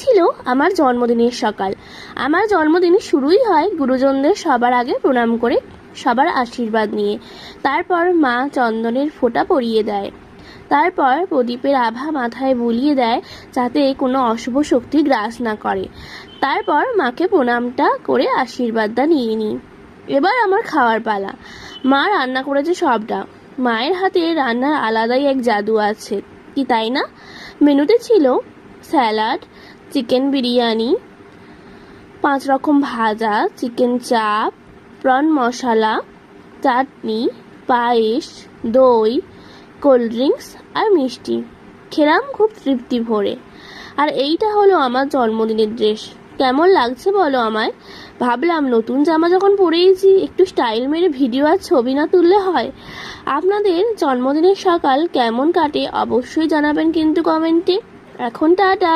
ছিল আমার জন্মদিনের সকাল। আমার জন্মদিন শুরুই হয় গুরুজনদের সবার আগে প্রণাম করে, সবার আশীর্বাদ নিয়ে। তারপর মা চন্দনের ফোঁটা পরিয়ে দেয়। তারপর প্রদীপের আভা মাথায় বুলিয়ে দেয় যাতে কোনো অশুভ শক্তি গ্রাস না করে। তারপর মাকে প্রণামটা করে আশীর্বাদটা নিয়ে নিই। এবার আমার খাওয়ার পালা। মা রান্না করেছে সবটা। মায়ের হাতে রান্নার আলাদাই এক জাদু আছে, কি তাই না? মেনুতে ছিল স্যালাড, চিকেন বিরিয়ানি, 5 রকম ভাজা, চিকেন চাপ, প্রন মশলা, চাটনি, পায়েস, দই, কোল্ড ড্রিঙ্কস আর মিষ্টি। খেলাম খুব তৃপ্তি ভরে। আর এইটা হলো আমার জন্মদিনের ড্রেস। কেমন লাগছে বলো আমায়? ভাবলাম নতুন জামা যখন পরেছি একটু স্টাইল মেরে ভিডিও আর ছবি না তুললে হয়। আপনাদের জন্মদিনের সকাল কেমন কাটে অবশ্যই জানাবেন কিন্তু কমেন্টে। এখন টাটা।